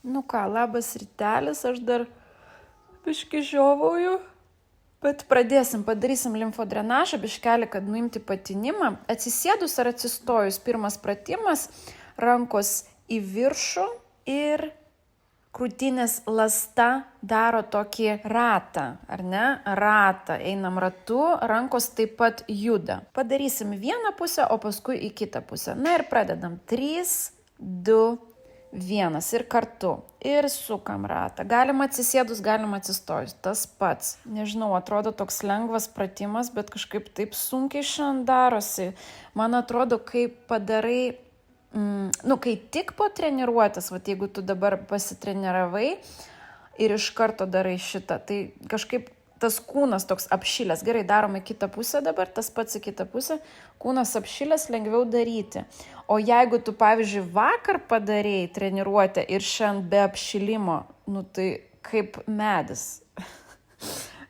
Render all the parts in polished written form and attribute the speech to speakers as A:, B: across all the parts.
A: Nu ką, labas rytelis, aš dar biški žiovauju, bet padarysim limfodrenažą, biškelį, kad nuimti patinimą. Atsisėdus ar atsistojus, pirmas pratimas, rankos į viršų ir krūtinės lasta daro tokį ratą, ar ne? Ratą, einam ratu, rankos taip pat juda. Padarysim vieną pusę, o paskui į kitą pusę. Na ir pradedam. 3, 2, 1 ir kartu. Ir sukam ratą. Galima atsisėdus, galima atsistojus. Tas pats. Nežinau, atrodo toks lengvas pratimas, bet kažkaip taip sunkiai šiandien darosi. Man atrodo, kai padarai kai tik po treniruotės, jeigu tu dabar pasitreniravai ir iš karto darai šitą, tai kažkaip tas kūnas toks apšilęs. Gerai, darom į kitą pusę dabar, tas pats į kitą pusę. Kūnas apšilęs, lengviau daryti. O jeigu tu, pavyzdžiui, vakar padarėjai treniruotę ir šiandien be apšilimo, tai kaip medis.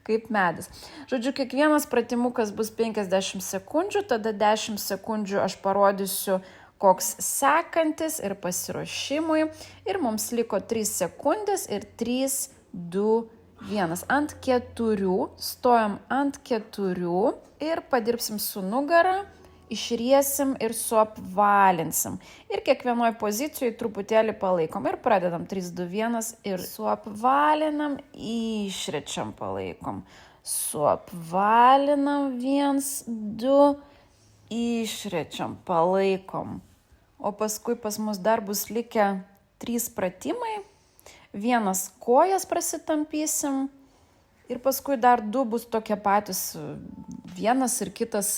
A: Kaip medis. Žodžiu, kiekvienas pratimukas bus 50 sekundžių, tada 10 sekundžių aš parodysiu, koks sekantis ir pasiruošimui. Ir mums liko 3 sekundės ir 3, 2, 1. Ant 4, stojam ant 4 ir padirbsim su nugara, išriesim ir suapvalinsim. Ir kiekvienoje pozicijoje truputėlį palaikom. Ir pradedam 3, 2, 1 ir suapvalinam, išrečiam, palaikom. Suapvalinam 1, 2, išrečiam, palaikom. O paskui pas mus dar bus likę 3 pratimai. 1 kojas prasitampysim ir paskui dar 2 bus tokie patys. Vienas ir kitas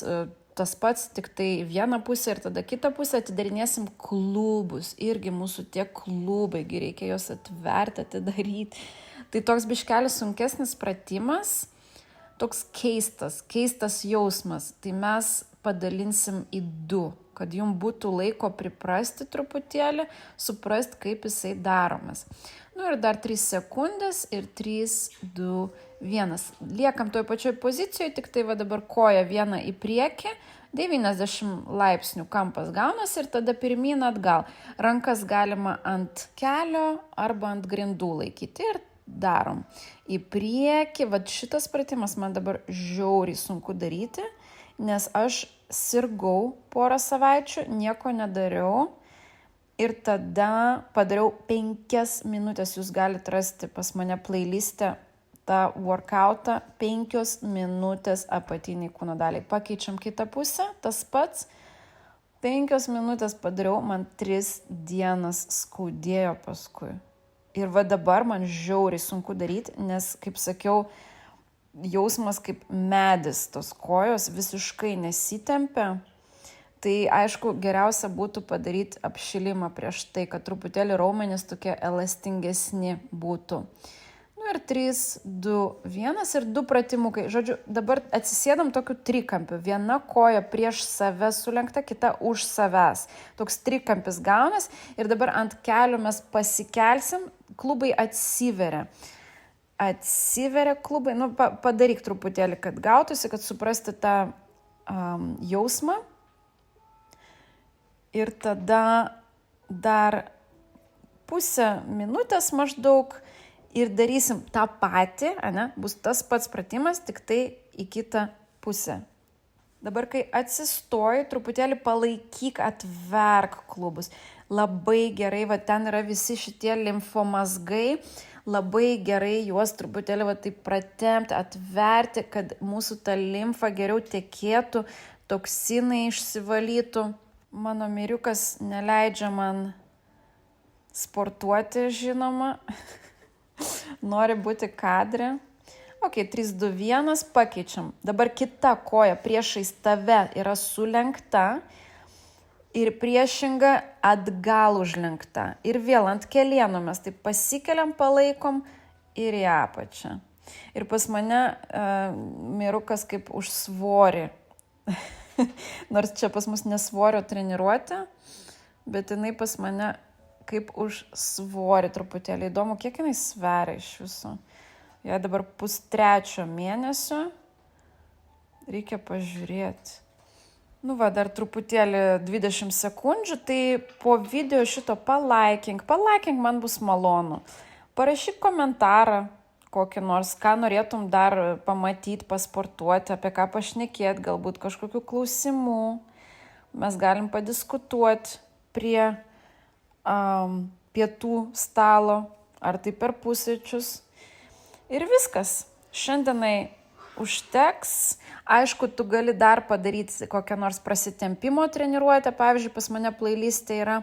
A: tas pats, tik tai vieną pusę ir tada kitą pusę atidarinėsim klubus. Irgi mūsų tie klubai, reikia juos atverti, atidaryti. Tai toks biškelis sunkesnis pratimas, toks keistas jausmas. Tai mes padalinsim į 2, kad jums būtų laiko priprasti truputėlį, suprasti, kaip jisai daromas. Ir dar 3 sekundės ir 3, 2, 1. Liekam toj pačioj pozicijoje, tik tai dabar koja viena į priekį, 90 laipsnių kampas gaunasi ir tada pirmyn atgal. Rankas galima ant kelio arba ant grindų laikyti ir darom. Į priekį, šitas pratimas man dabar žiauriai sunku daryti, nes aš sirgau porą savaičių, nieko nedariau ir tada padariau 5 minutės, jūs galite rasti pas mane playlistę tą workoutą, 5 minutės apatiniai kūno daliai. Pakeičiam kitą pusę, tas pats, 5 minutės padariau, man 3 dienas skaudėjo paskui. Ir dabar man žiauriai sunku daryti, nes, kaip sakiau, jausmas kaip medis, tos kojos visiškai nesitempia. Tai aišku, geriausia būtų padaryti apšilimą prieš tai, kad truputėlį raumenys tokie elastingesni būtų. Ir 3, 2, 1 ir 2 pratimukai. Žodžiu, dabar atsisėdam tokiu trikampiu. Viena koja prieš save sulenkta, kita už savęs. Toks trikampis gaunas ir dabar ant kelių mes pasikelsim, klubai atsiveria. Atsiveria klubai, padaryk truputėlį, kad gautųsi, kad suprasti tą jausmą. Ir tada dar pusę minutės maždaug ir darysim tą patį, bus tas pats pratimas, tik tai į kitą pusę. Dabar, kai atsistoji, truputėlį palaikyk, atverk klubus. Labai gerai, ten yra visi šitie limfomazgai, labai gerai juos truputėlį taip pratempti, atverti, kad mūsų ta limfa geriau tekėtų, toksinai išsivalytų. Mano miriukas neleidžia man sportuoti, žinoma. Nori būti kadre. Ok, 3, 2, 1, pakeičiam. Dabar kita koja priešais tave yra sulenkta ir priešinga atgal užlenkta. Ir vėl ant kelienų mes taip pasikeliam, palaikom ir į apačią. Ir pas mane mirukas kaip už svorį. Nors čia pas mus nesvorio treniruotė, bet jinai pas mane kaip už svorį truputėlį. Įdomu, kiek jinai sveria iš viso. Jei dabar 2,5 mėnesio, reikia pažiūrėti. Nu va, dar truputėlį 20 sekundžių, tai po video šito palaikink, man bus malonu. Parašyk komentarą kokį nors, ką norėtum dar pamatyti, pasportuoti, apie ką pašnekėti, galbūt kažkokių klausimų. Mes galim padiskutuoti prie pietų stalo, ar tai per pusryčius. Ir viskas. Šiandienai užteks. Aišku, tu gali dar padaryti kokią nors prasitempimo treniruotę, pavyzdžiui, pas mane playlistė yra.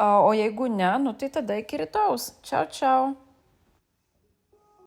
A: O jeigu ne, nu tai tada iki rytaus. Čiau, čiau.